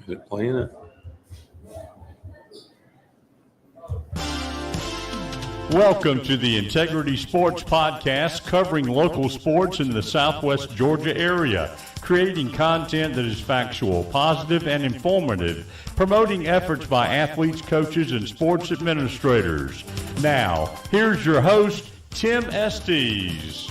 Is it playing it? Welcome to the Integrity Sports Podcast, covering local sports in the Southwest Georgia area, creating content that is factual, positive, and informative, promoting efforts by athletes, coaches, and sports administrators. Now, here's your host, Tim Estes.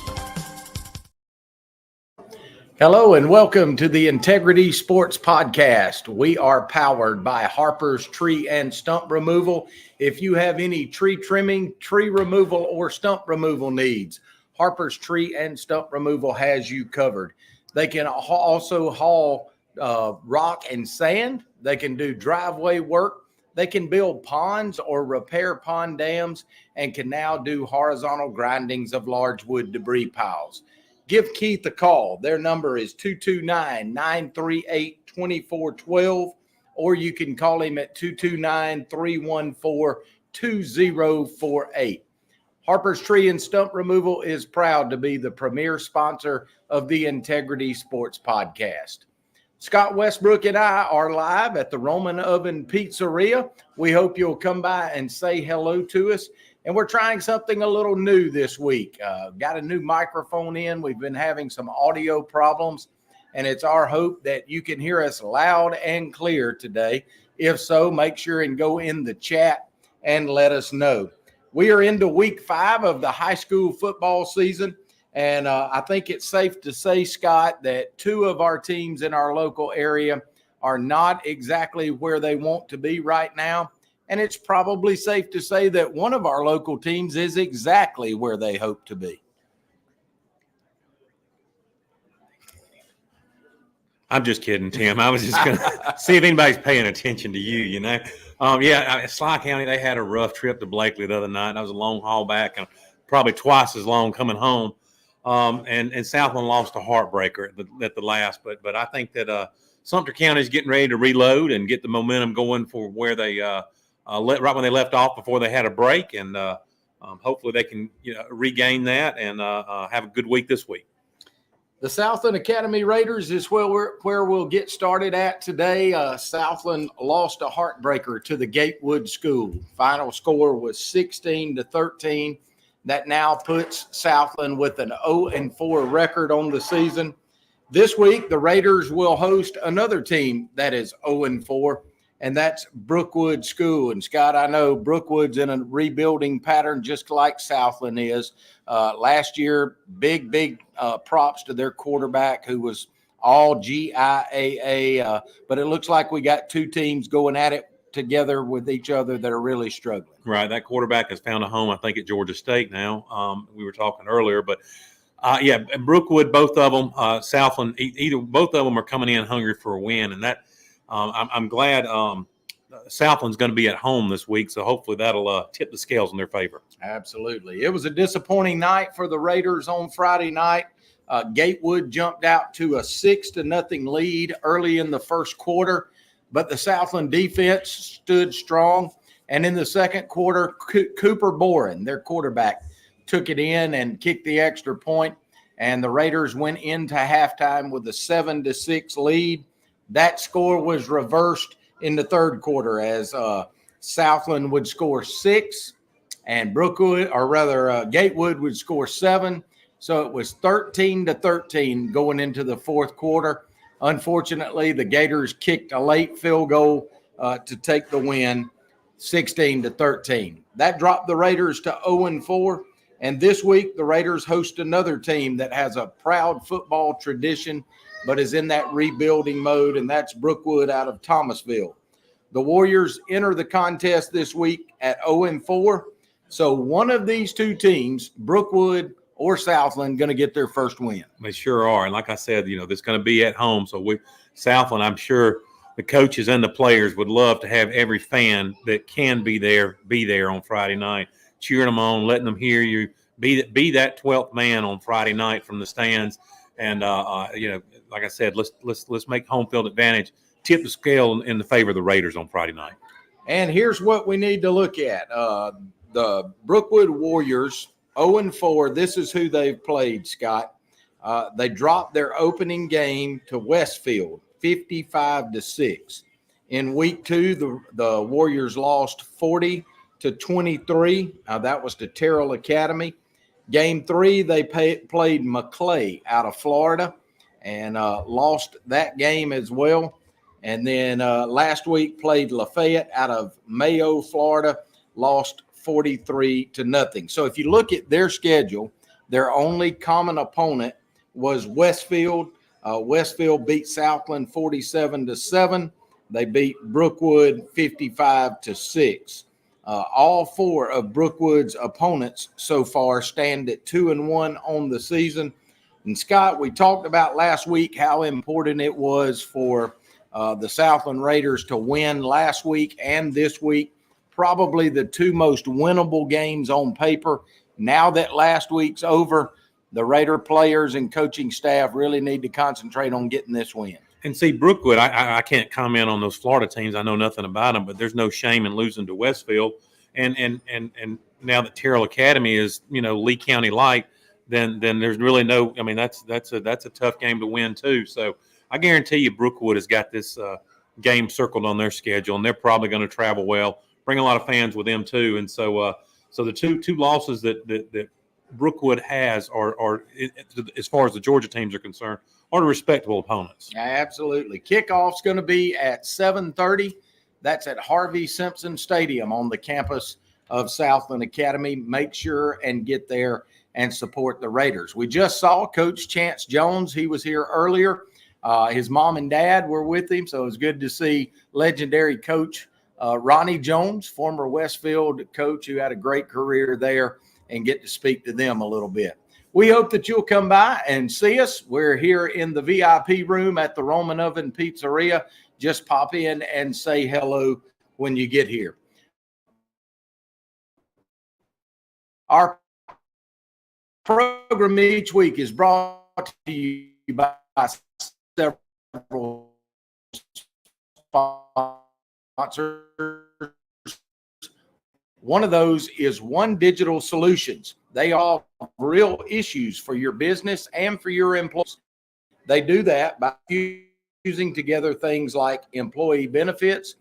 Hello and welcome to the Integrity Sports Podcast. We are powered by Harper's Tree and Stump Removal. If you have any tree trimming, tree removal, or stump removal needs, Harper's Tree and Stump Removal has you covered. They can also haul rock and sand. They can do driveway work. They can build ponds or repair pond dams, and can now do horizontal grindings of large wood debris piles. Give Keith a call. Their number is 229-938-2412, or you can call him at 229-314-2048. Harper's Tree and Stump Removal is proud to be the premier sponsor of the Integrity Sports Podcast. Scott Westbrook and I are live at the Roman Oven Pizzeria. We hope you'll come by and say hello to us. And we're trying something a little new this week. Got a new microphone in. We've been having some audio problems, and it's our hope that you can hear us loud and clear today. If so, make sure and go in the chat and let us know. We are into week 5 of the high school football season, and I think it's safe to say, Scott, that 2 of our teams in our local area are not exactly where they want to be right now. And it's probably safe to say that one of our local teams is exactly where they hope to be. I'm just kidding, Tim. I was just going to see if anybody's paying attention to you, Schley County, they had a rough trip to Blakely the other night. That was a long haul back and probably twice as long coming home. And Southland lost a heartbreaker at the last. But I think that Sumter County is getting ready to reload and get the momentum going for where they right when they left off before they had a break, and hopefully they can regain that and have a good week this week. The Southland Academy Raiders is where we'll get started at today. Southland lost a heartbreaker to the Gatewood School. Final score was 16-13. That now puts Southland with an 0-4 record on the season. This week, the Raiders will host another team that is 0-4. And that's Brookwood School. And, Scott, I know Brookwood's in a rebuilding pattern just like Southland is. Last year, big props to their quarterback, who was all GIAA. But it looks like we got 2 teams going at it together with each other that are really struggling. Right. That quarterback has found a home, I think, at Georgia State now. We were talking earlier. But, Brookwood, both of them, Southland, both of them are coming in hungry for a win. And that – I'm glad Southland's going to be at home this week, so hopefully that'll tip the scales in their favor. Absolutely. It was a disappointing night for the Raiders on Friday night. Gatewood jumped out to a 6-0 lead early in the first quarter, but the Southland defense stood strong. And in the second quarter, Cooper Boren, their quarterback, took it in and kicked the extra point, and the Raiders went into halftime with a 7-6 lead. That score was reversed in the third quarter as Southland would score 6 and Gatewood would score 7. So it was 13-13 going into the fourth quarter. Unfortunately, the Gators kicked a late field goal to take the win, 16-13. That dropped the Raiders to 0-4. And this week, the Raiders host another team that has a proud football tradition but is in that rebuilding mode, and that's Brookwood out of Thomasville. The Warriors enter the contest this week at 0-4. So one of these 2 teams, Brookwood or Southland, going to get their first win. They sure are. And like I said, this going to be at home. So Southland, I'm sure the coaches and the players would love to have every fan that can be there on Friday night, cheering them on, letting them hear you, be that 12th man on Friday night from the stands. And, like I said, let's make home field advantage, tip the scale in the favor of the Raiders on Friday night. And here's what we need to look at. The Brookwood Warriors, 0-4. This is who they've played, Scott. They dropped their opening game to Westfield, 55-6. In week 2, the Warriors lost 40-23. That was to Terrell Academy. Game 3, they played McClay out of Florida and lost that game as well. And then last week played Lafayette out of Mayo, Florida, lost 43-0. So if you look at their schedule, their only common opponent was Westfield. Westfield beat Southland 47-7. They beat Brookwood 55-6. All 4 of Brookwood's opponents so far stand at 2-1 on the season. And Scott, we talked about last week how important it was for the Southland Raiders to win last week and this week. Probably the 2 most winnable games on paper. Now that last week's over, the Raider players and coaching staff really need to concentrate on getting this win. And see, Brookwood, I can't comment on those Florida teams. I know nothing about them, but there's no shame in losing to Westfield. And now that Terrell Academy is, Lee County light, then there's really no. I mean, that's a tough game to win too. So I guarantee you, Brookwood has got this game circled on their schedule, and they're probably going to travel well, bring a lot of fans with them too. And so the two losses that Brookwood has are as far as the Georgia teams are concerned, are respectable opponents. Yeah, absolutely. Kickoff's going to be at 7:30. That's at Harvey Simpson Stadium on the campus of Southland Academy. Make sure and get there and support the Raiders. We just saw Coach Chance Jones. He was here earlier. His mom and dad were with him, so it was good to see legendary coach Ronnie Jones, former Westfield coach who had a great career there, and get to speak to them a little bit. We hope that you'll come by and see us. We're here in the VIP room at the Roman Oven Pizzeria. Just pop in and say hello when you get here. Our program each week is brought to you by several sponsors. One of those is One Digital Solutions. They all have real issues for your business and for your employees. They do that by fusing together things like employee benefits,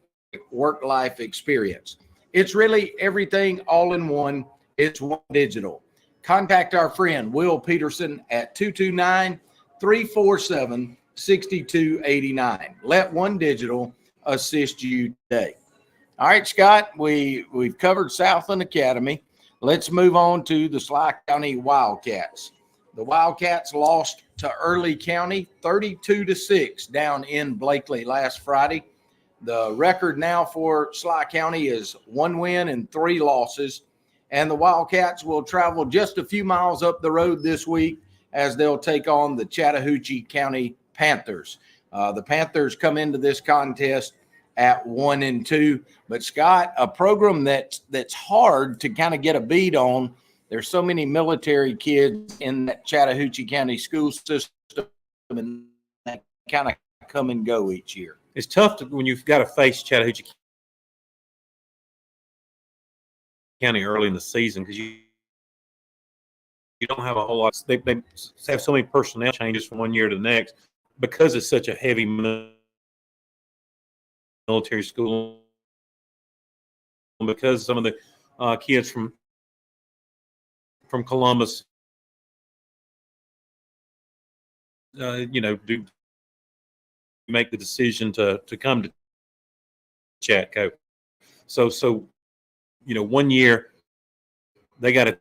work-life experience. It's really everything all in one. It's One Digital. Contact our friend Will Peterson at 229-347-6289. Let One Digital assist you today. All right, Scott, we've covered Southland Academy. Let's move on to the Schley County Wildcats. The Wildcats lost to Early County 32-6 down in Blakely last Friday. The record now for Schley County is 1 win and 3 losses. And the Wildcats will travel just a few miles up the road this week as they'll take on the Chattahoochee County Panthers. The Panthers come into this contest at 1-2. But Scott, a program that's hard to kind of get a beat on. There's so many military kids in that Chattahoochee County school system, and they kind of come and go each year. It's tough when you've got to face Chattahoochee County early in the season because you don't have a whole lot. They have so many personnel changes from one year to the next because it's such a heavy military school, because some of the kids from Columbus, do make the decision to come to Chatco. So 1 year they got a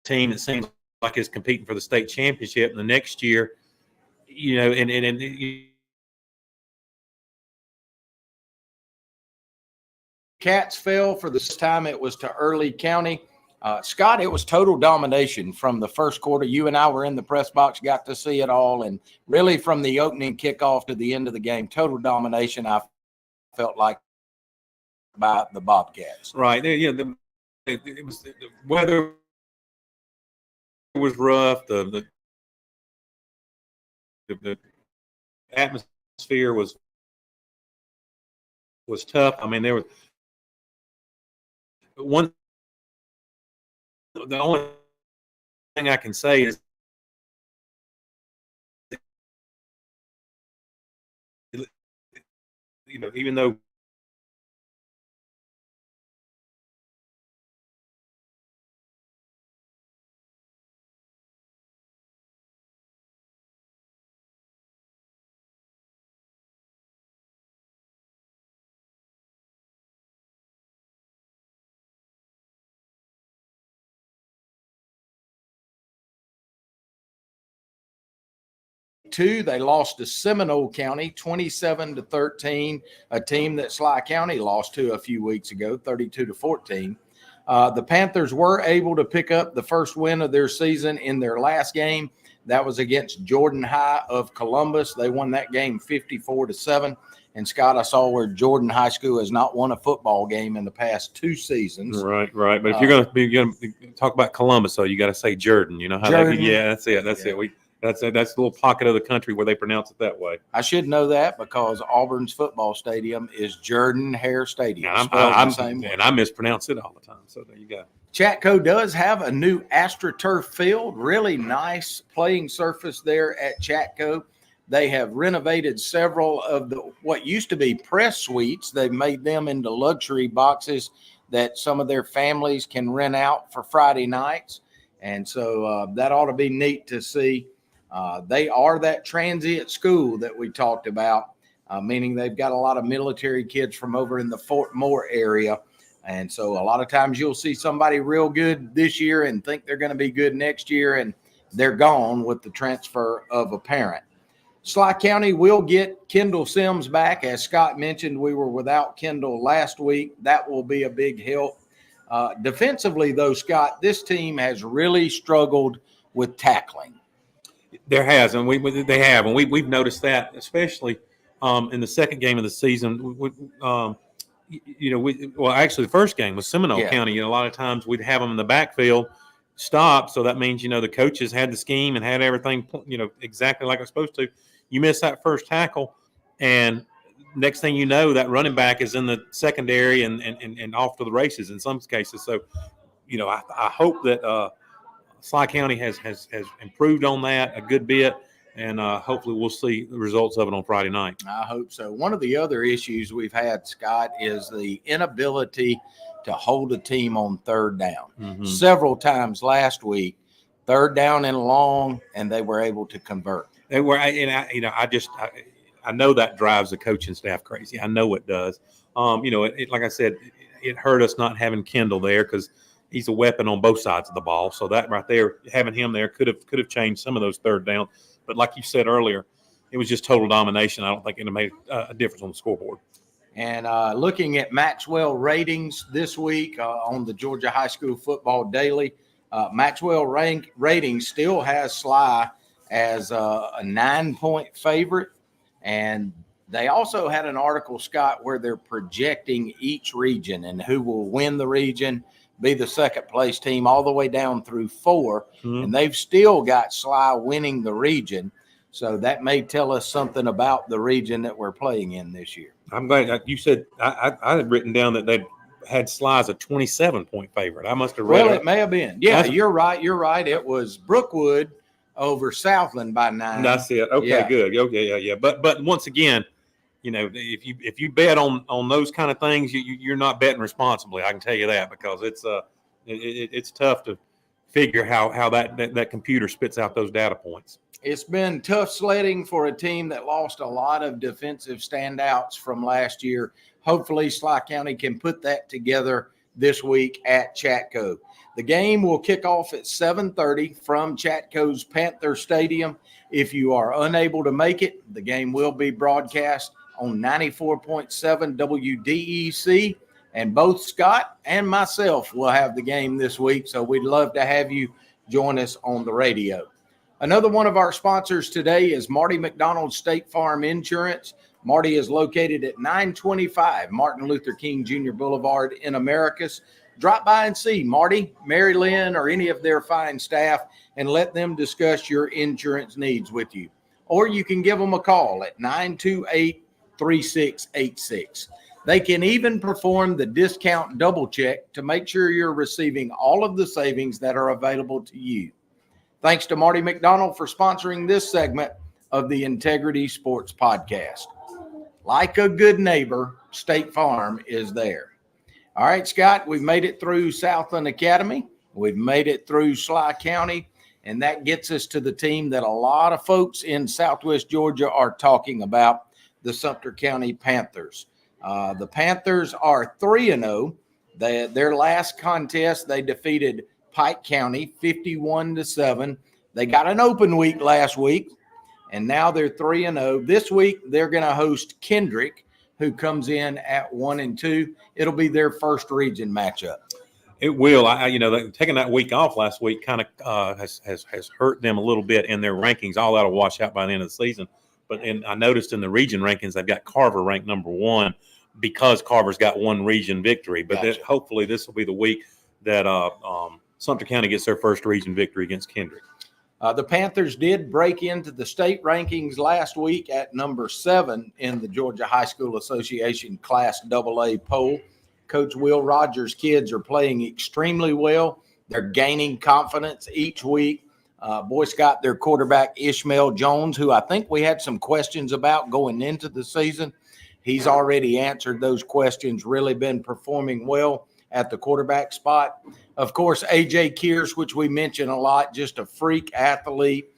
team that seems like it's competing for the state championship, and the next year, Cats fell for this time. It was to Early County. Scott, it was total domination from the first quarter. You and I were in the press box, got to see it all. And really from the opening kickoff to the end of the game, total domination, I felt like, by the Bobcats. Right. The weather was rough. The atmosphere was tough. I mean, there was the only thing I can say is even though they lost to Seminole County 27-13, a team that Schley County lost to a few weeks ago, 32-14. The Panthers were able to pick up the first win of their season in their last game. That was against Jordan High of Columbus. They won that game 54-7. And Scott, I saw where Jordan High School has not won a football game in the past 2 seasons. Right. But if you're going to talk about Columbus, though, you got to say Jordan. You know how Jordan. that's it. That's it. That's the little pocket of the country where they pronounce it that way. I should know that because Auburn's football stadium is Jordan Hare Stadium. And I mispronounce it all the time. So there you go. Chatco does have a new AstroTurf field, really nice playing surface there at Chatco. They have renovated several of what used to be press suites. They've made them into luxury boxes that some of their families can rent out for Friday nights. And so that ought to be neat to see. They are that transient school that we talked about, meaning they've got a lot of military kids from over in the Fort Moore area. And so a lot of times you'll see somebody real good this year and think they're going to be good next year, and they're gone with the transfer of a parent. Schley County will get Kendall Sims back. As Scott mentioned, we were without Kendall last week. That will be a big help. Defensively, though, Scott, this team has really struggled with tackling. There has, and we've noticed that, especially in the second game of the season. Actually, the first game was Seminole County. A lot of times we'd have them in the backfield, stop. So that means the coaches had the scheme and had everything exactly like it's supposed to. You miss that first tackle, and next thing you know, that running back is in the secondary and off to the races in some cases. So, I hope that Schley County has improved on that a good bit, and hopefully we'll see the results of it on Friday night. I hope so. One of the other issues we've had, Scott, is the inability to hold a team on third down. Mm-hmm. Several times last week, third down and long, and they were able to convert. They were, I know that drives the coaching staff crazy. I know it does. Like I said, it hurt us not having Kendall there because he's a weapon on both sides of the ball. So that right there, having him there could have changed some of those third down. But like you said earlier, it was just total domination. I don't think it made a difference on the scoreboard. And looking at Maxwell ratings this week on the Georgia High School Football Daily, Maxwell ratings still has Schley as a 9-point favorite. And they also had an article, Scott, where they're projecting each region and who will win the region, be the second place team all the way down through 4. Mm-hmm. And they've still got Schley winning the region. So that may tell us something about the region that we're playing in this year. I'm glad you said I had written down that they had Schley as a 27-point favorite. I must have read it may have been. Yeah, you're right. It was Brookwood over Southland by 9. That's it. Okay, good. Okay, yeah. But once again, if you bet on those kind of things, you're not betting responsibly. I can tell you that because it's tough to figure how that computer spits out those data points. It's been tough sledding for a team that lost a lot of defensive standouts from last year. Hopefully, Schley County can put that together this week at Chatco. The game will kick off at 7:30 from Chatco's Panther Stadium. If you are unable to make it, the game will be broadcast on 94.7 WDEC, and both Scott and myself will have the game this week, so we'd love to have you join us on the radio. Another one of our sponsors today is Marty McDonald State Farm Insurance. Marty is located at 925 Martin Luther King Jr. Boulevard in Americus. Drop by and see Marty, Mary Lynn, or any of their fine staff and let them discuss your insurance needs with you. Or you can give them a call at 928-3686. They can even perform the discount double check to make sure you're receiving all of the savings that are available to you. Thanks to Marty McDonald for sponsoring this segment of the Integrity Sports Podcast. like a good neighbor, State Farm is there. All right, Scott, we've made it through Southland Academy. We've made it through Schley County, and that gets us to the team that a lot of folks in Southwest Georgia are talking about, the Sumter County Panthers. The Panthers are 3-0. Their last contest, they defeated Pike County 51-7. They got an open week last week, and now they're 3-0. This week, they're going to host Kendrick, who comes in at 1-2. It'll be their first region matchup. It will. Taking that week off last week kind of has hurt them a little bit in their rankings. All that'll wash out by the end of the season. But I noticed in the region rankings, they've got Carver ranked number 1 because Carver's got one region victory. But Gotcha. Hopefully this will be the week that Sumter County gets their first region victory against Kendrick. The Panthers did break into the state rankings last week at number 7 in the Georgia High School Association Class AA poll. Coach Will Rogers' kids are playing extremely well. They're gaining confidence each week. Boy Scott, their quarterback Ishmael Jones, who I think we had some questions about going into the season, he's already answered those questions, really been performing well at the quarterback spot. Of course, A.J. Kears, which we mention a lot, just a freak athlete.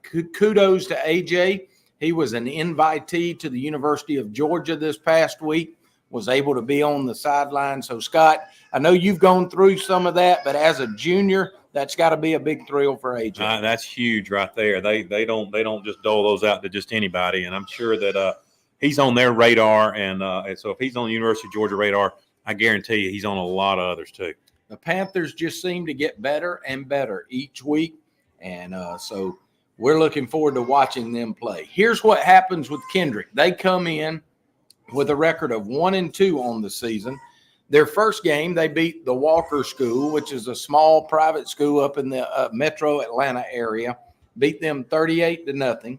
Kudos to A.J. He was an invitee to the University of Georgia this past week, was able to be on the sideline. So, Scott, I know you've gone through some of that, but as a junior, that's got to be a big thrill for A.J. That's huge right there. They don't just dole those out to just anybody, and I'm sure that he's on their radar. And so if he's on the University of Georgia radar, I guarantee you he's on a lot of others too. The Panthers just seem to get better and better each week, and so we're looking forward to watching them play. Here's what happens with Kendrick. They come in with a record of 1-2 on the season. Their first game, they beat the Walker School, which is a small private school up in the metro Atlanta area, beat them 38-0.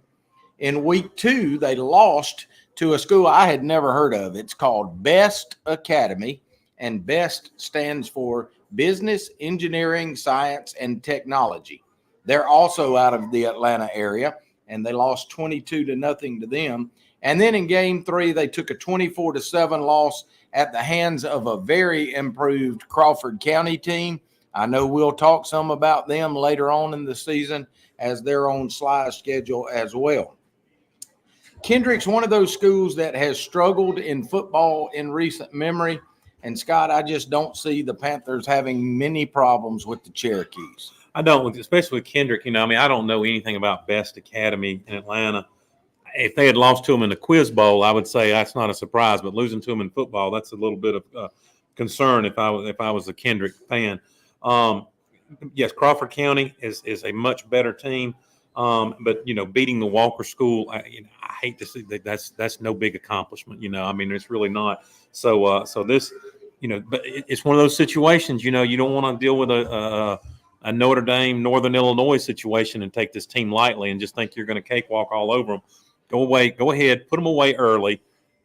In week 2, they lost to a school I had never heard of. It's called Best Academy, and BEST stands for Business, Engineering, Science, and Technology. They're also out of the Atlanta area, and they lost 22-0 to them. And then in game 3, they took a 24-7 loss at the hands of a very improved Crawford County team. I know we'll talk some about them later on in the season as they're on Schley's schedule as well. Kendrick's one of those schools that has struggled in football in recent memory. And, Scott, I just don't see the Panthers having many problems with the Cherokees. I don't, especially with Kendrick. I don't know anything about Best Academy in Atlanta. If they had lost to them in the Quiz Bowl, I would say that's not a surprise. But losing to them in football, that's a little bit of concern if I was a Kendrick fan. Yes, Crawford County is a much better team. But beating the Walker School, I hate to see that. That's no big accomplishment. It's really not. So this, but it's one of those situations. You don't want to deal with a Notre Dame, Northern Illinois situation and take this team lightly and just think you're going to cakewalk all over them. Go ahead, put them away early.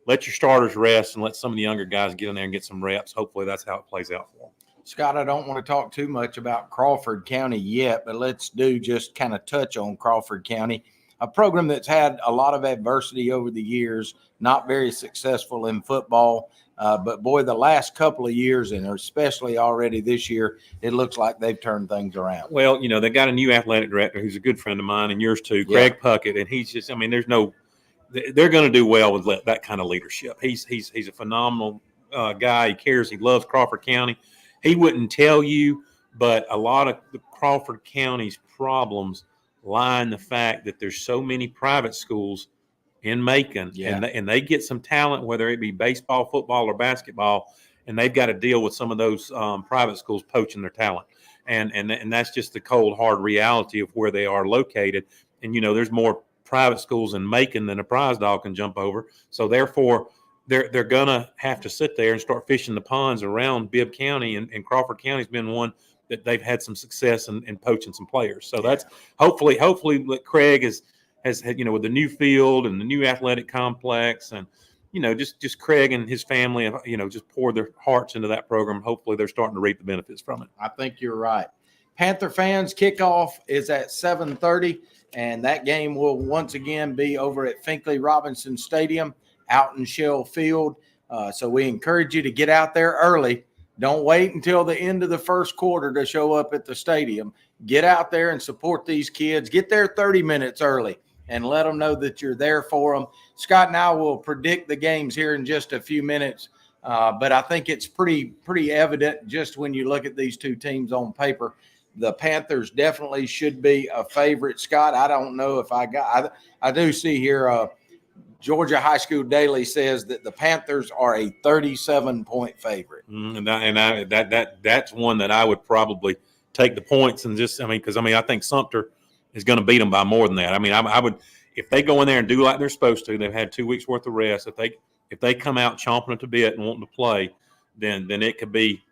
Let your starters rest and let some of the younger guys get in there and get some reps. Hopefully, that's how it plays out for them. Scott, I don't want to talk too much about Crawford County yet, but let's just kind of touch on Crawford County, a program that's had a lot of adversity over the years, not very successful in football. But, boy, the last couple of years, and especially already this year, it looks like they've turned things around. Well, they got a new athletic director who's a good friend of mine and yours too, Craig Puckett, and he's just they're going to do well with that kind of leadership. He's a phenomenal guy. He cares. He loves Crawford County. He wouldn't tell you, but a lot of the Crawford County's problems lie in the fact that there's so many private schools in Macon, and they get some talent, whether it be baseball, football, or basketball, and they've got to deal with some of those private schools poaching their talent, and that's just the cold, hard reality of where they are located. And there's more private schools in Macon than a prize dog can jump over, so therefore they're gonna have to sit there and start fishing the ponds around Bibb County, and Crawford County's been one that they've had some success in poaching some players. So that's hopefully Craig has with the new field and the new athletic complex, and just Craig and his family, just pour their hearts into that program. Hopefully they're starting to reap the benefits from it. I think you're right. Panther fans, kickoff is at 7:30, and that game will once again be over at Finkley Robinson Stadium. out in Shell Field. So we encourage you to get out there early. Don't wait until the end of the first quarter to show up at the stadium. Get out there and support these kids. Get there 30 minutes early and let them know that you're there for them. Scott and I will predict the games here in just a few minutes. But I think it's pretty evident just when you look at these two teams on paper. The Panthers definitely should be a favorite. Scott, I don't know if I do see here Georgia High School Daily says that the Panthers are a 37-point favorite. That's one that I would probably take the points and because I think Sumter is going to beat them by more than that. I would, if they go in there and do like they're supposed to, they've had 2 weeks worth of rest. If they come out chomping at the bit and wanting to play, then it could be,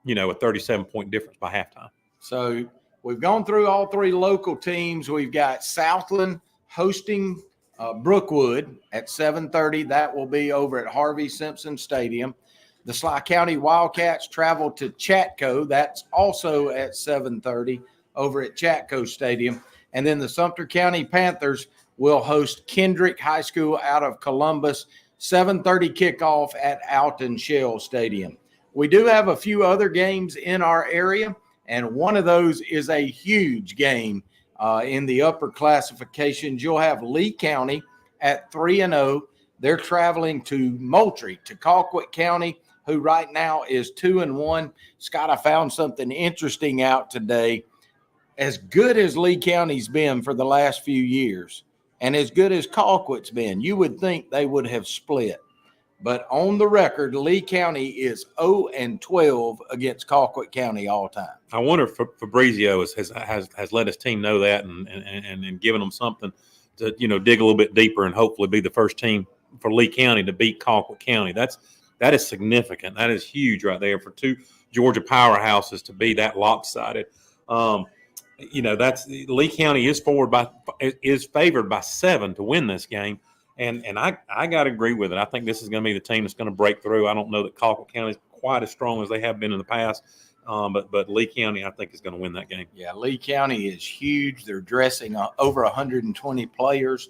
a 37-point difference by halftime. So we've gone through all three local teams. We've got Southland hosting Brookwood at 7:30. That will be over at Harvey Simpson Stadium. The Schley County Wildcats travel to Chatco. That's also at 7:30 over at Chatco Stadium. And then the Sumter County Panthers will host Kendrick High School out of Columbus. 7:30 kickoff at Alton Shell Stadium. We do have a few other games in our area, and one of those is a huge game in the upper classifications. You'll have Lee County at 3-0. They're traveling to Moultrie, to Colquitt County, who right now is 2-1. Scott, I found something interesting out today. As good as Lee County's been for the last few years, and as good as Colquitt's been, you would think they would have split. But on the record, Lee County is 0-12 against Colquitt County all time. I wonder if Fabrizio has let his team know that and given them something to, dig a little bit deeper and hopefully be the first team for Lee County to beat Colquitt County. That is significant. That is huge right there for two Georgia powerhouses to be that lopsided. That's Lee County is favored by 7 to win this game, and I got to agree with it. I think this is going to be the team that's going to break through. I don't know that Colquitt County is quite as strong as they have been in the past, but Lee County I think is going to win that game. Yeah, Lee County is huge. They're dressing over 120 players.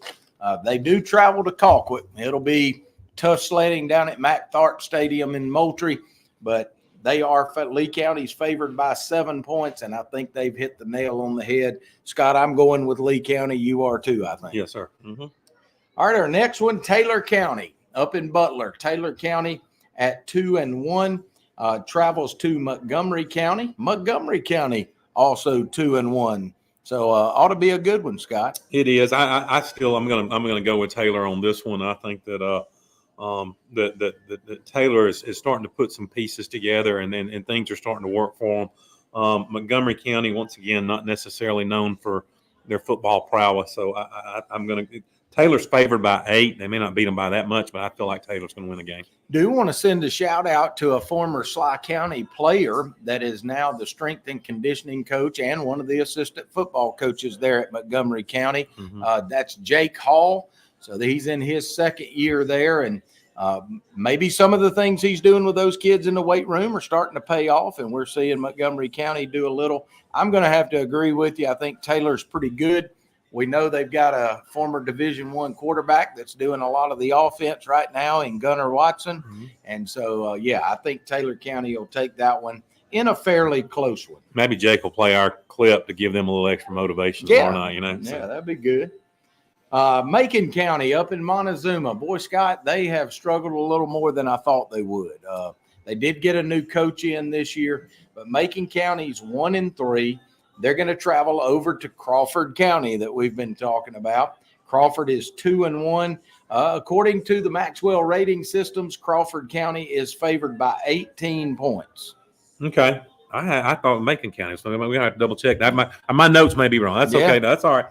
They do travel to Colquitt. It'll be tough sledding down at Mac Tharp Stadium in Moultrie, but Lee County's favored by 7 points, and I think they've hit the nail on the head. Scott, I'm going with Lee County. You are too, I think. Yes, sir. Mm-hmm. All right, our next one, Taylor County up in Butler. Taylor County at 2-1 travels to Montgomery County. Montgomery County also 2-1. So ought to be a good one, Scott. It is. I'm gonna go with Taylor on this one. I think that that Taylor is starting to put some pieces together, and things are starting to work for them. Montgomery County, once again, not necessarily known for their football prowess, so I'm going to – Taylor's favored by 8. They may not beat them by that much, but I feel like Taylor's going to win the game. Do want to send a shout-out to a former Schley County player that is now the strength and conditioning coach and one of the assistant football coaches there at Montgomery County. Mm-hmm. That's Jake Hall. So he's in his second year there, and maybe some of the things he's doing with those kids in the weight room are starting to pay off, and we're seeing Montgomery County do a little. I'm going to have to agree with you. I think Taylor's pretty good. We know they've got a former Division I quarterback that's doing a lot of the offense right now in Gunnar Watson. Mm-hmm. And so, I think Taylor County will take that one in a fairly close one. Maybe Jake will play our clip to give them a little extra motivation tomorrow night, Yeah, that'd be good. Macon County up in Montezuma. Boy, Scott, they have struggled a little more than I thought they would. They did get a new coach in this year, but Macon County's 1-3. They're going to travel over to Crawford County that we've been talking about. Crawford is 2-1. According to the Maxwell rating systems, Crawford County is favored by 18 points. Okay. I thought Macon County, so we're going to have to double check that. My notes may be wrong. That's okay. That's all right.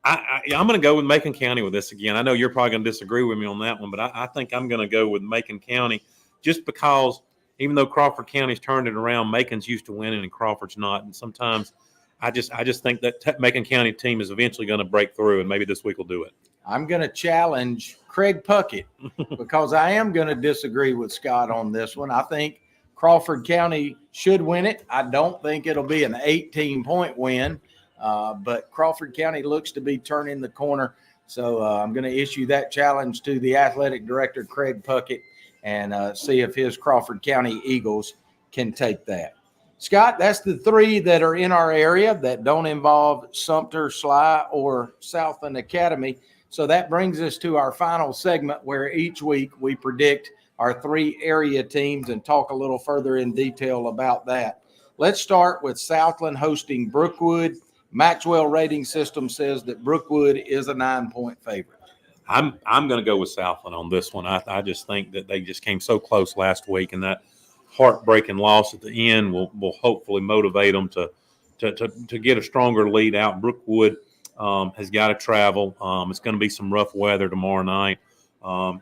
I'm going to go with Macon County with this again. I know you're probably going to disagree with me on that one, but I think I'm going to go with Macon County just because even though Crawford County's turned it around, Macon's used to winning and Crawford's not. And sometimes I just think that Macon County team is eventually going to break through, and maybe this week will do it. I'm going to challenge Craig Puckett because I am going to disagree with Scott on this one. I think Crawford County should win it. I don't think it'll be an 18-point win. But Crawford County looks to be turning the corner. So I'm going to issue that challenge to the athletic director, Craig Puckett, and see if his Crawford County Eagles can take that. Scott, that's the three that are in our area that don't involve Sumter, Schley, or Southland Academy. So that brings us to our final segment where each week we predict our three area teams and talk a little further in detail about that. Let's start with Southland hosting Brookwood. Maxwell rating system says that Brookwood is a 9-point favorite. I'm going to go with Southland on this one. I just think that they just came so close last week, and that heartbreaking loss at the end will hopefully motivate them to get a stronger lead out. Brookwood has got to travel. It's going to be some rough weather tomorrow night.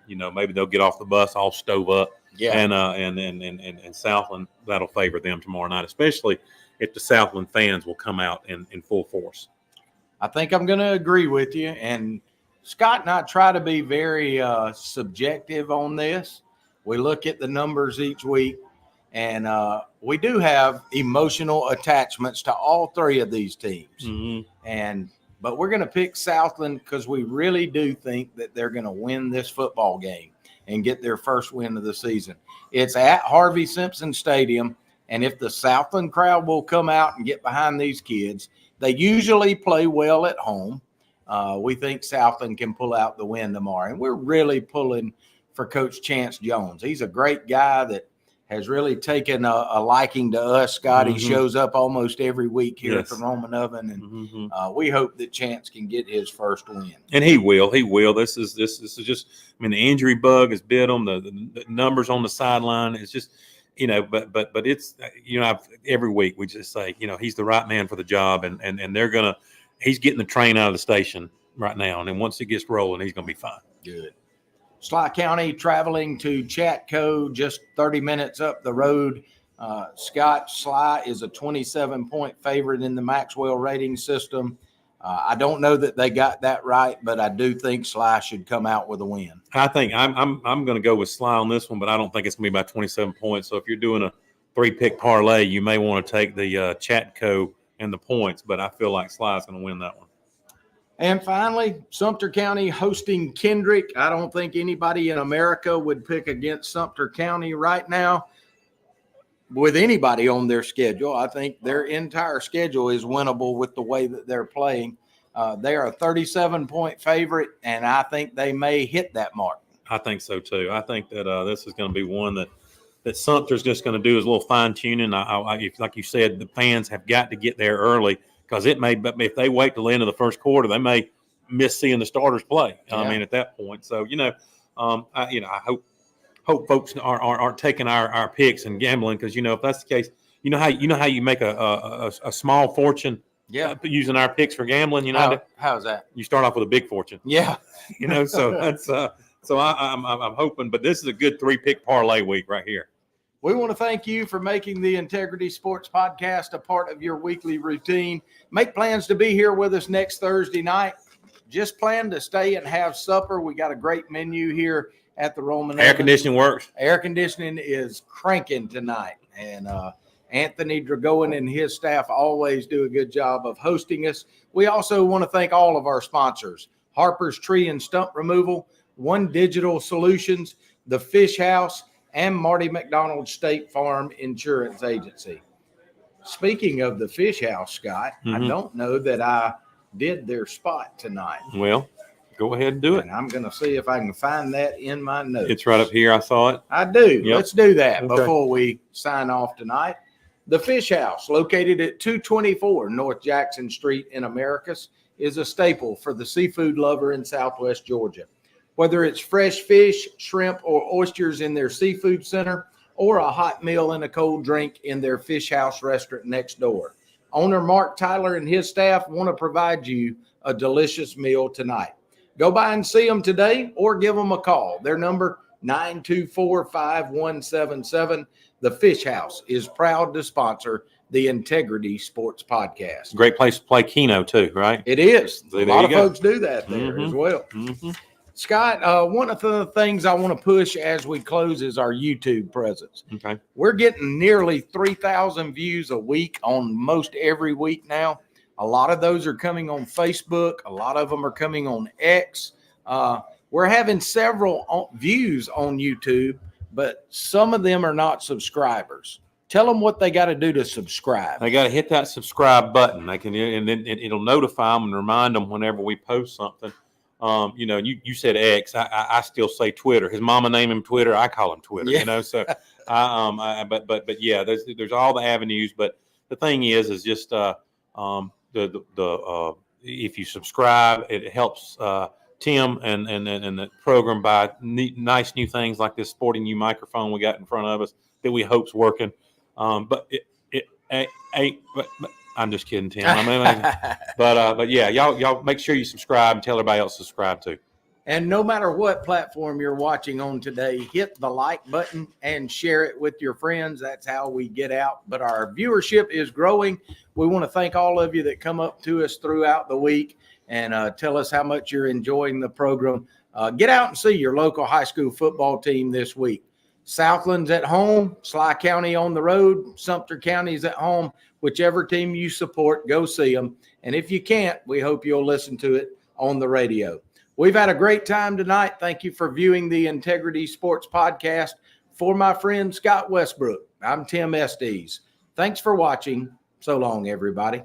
Maybe they'll get off the bus all stove up. Yeah. And Southland, that'll favor them tomorrow night, especially if the Southland fans will come out in full force. I think I'm going to agree with you. And Scott and I try to be very subjective on this. We look at the numbers each week, and we do have emotional attachments to all three of these teams. Mm-hmm. But we're going to pick Southland because we really do think that they're going to win this football game and get their first win of the season. It's at Harvey Simpson Stadium, and if the Southland crowd will come out and get behind these kids, they usually play well at home. We think Southland can pull out the win tomorrow, and we're really pulling for Coach Chance Jones. He's a great guy that has really taken a liking to us, Scott. Mm-hmm. He shows up almost every week here at the Roman Oven, and we hope that Chance can get his first win. And he will. He will. This is just. I mean, the injury bug has bit him. The numbers on the sideline is just, But it's every week we just say, he's the right man for the job, and they're gonna. He's getting the train out of the station right now, and then once it gets rolling, he's gonna be fine. Good. Schley County traveling to Chatco, just 30 minutes up the road. Scott, Schley is a 27-point favorite in the Maxwell rating system. I don't know that they got that right, but I do think Schley should come out with a win. I think I'm going to go with Schley on this one, but I don't think it's going to be by 27 points. So if you're doing a 3-pick parlay, you may want to take the Chatco and the points, but I feel like Schley is going to win that one. And finally, Sumter County hosting Kendrick. I don't think anybody in America would pick against Sumter County right now with anybody on their schedule. I think their entire schedule is winnable with the way that they're playing. They are a 37-point favorite, and I think they may hit that mark. I think so, too. I think that this is going to be one that Sumter's just going to do his little fine-tuning. Like you said, the fans have got to get there early, because if they wait till the end of the first quarter, they may miss seeing the starters play. Yeah. I mean, at that point. So, I hope folks aren't taking our picks and gambling, because, if that's the case, how you make a small fortune using our picks for gambling. How's that? You start off with a big fortune. Yeah. So that's so I'm hoping, but this is a good 3-pick parlay week right here. We want to thank you for making the Integrity Sports Podcast a part of your weekly routine. Make plans to be here with us next Thursday night. Just plan to stay and have supper. We got a great menu here at the Roman Air conditioning works. Air conditioning is cranking tonight. And Anthony Dragoin and his staff always do a good job of hosting us. We also want to thank all of our sponsors: Harper's Tree and Stump Removal, One Digital Solutions, The Fish House, and Marty McDonald State Farm Insurance Agency. Speaking of the Fish House, Scott, I don't know that I did their spot tonight. Well, go ahead and do it. And I'm going to see if I can find that in my notes. It's right up here. I saw it. I do. Yep. Let's do that before we sign off tonight. The Fish House, located at 224 North Jackson Street in Americus, is a staple for the seafood lover in Southwest Georgia. Whether it's fresh fish, shrimp, or oysters in their seafood center, or a hot meal and a cold drink in their Fish House restaurant next door, owner Mark Tyler and his staff want to provide you a delicious meal tonight. Go by and see them today, or give them a call. Their number, 924-5177. The Fish House is proud to sponsor the Integrity Sports Podcast. Great place to play Keno too, right? It is. A lot of folks do that there as well. Mm-hmm. Scott, one of the things I want to push as we close is our YouTube presence. Okay. We're getting nearly 3,000 views a week on most every week now. A lot of those are coming on Facebook. A lot of them are coming on X. We're having several views on YouTube, but some of them are not subscribers. Tell them what they got to do to subscribe. They got to hit that subscribe button. They can, and then it'll notify them and remind them whenever we post something. You said X. I still say Twitter. His mama named him Twitter. I call him Twitter. Yeah. So, but yeah, there's all the avenues. But the thing is just if you subscribe, it helps Tim and the program buy nice new things like this sporting new microphone we got in front of us that we hope's working. But I'm just kidding, Tim. But yeah, y'all make sure you subscribe and tell everybody else to subscribe too. And no matter what platform you're watching on today, hit the like button and share it with your friends. That's how we get out. But our viewership is growing. We want to thank all of you that come up to us throughout the week and tell us how much you're enjoying the program. Get out and see your local high school football team this week. Southland's at home, Schley County on the road, Sumter County's at home. Whichever team you support, go see them. And if you can't, we hope you'll listen to it on the radio. We've had a great time tonight. Thank you for viewing the Integrity Sports Podcast. For my friend Scott Westbrook, I'm Tim Estes. Thanks for watching. So long, everybody.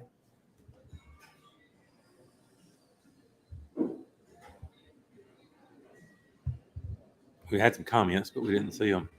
We had some comments, but we didn't see them.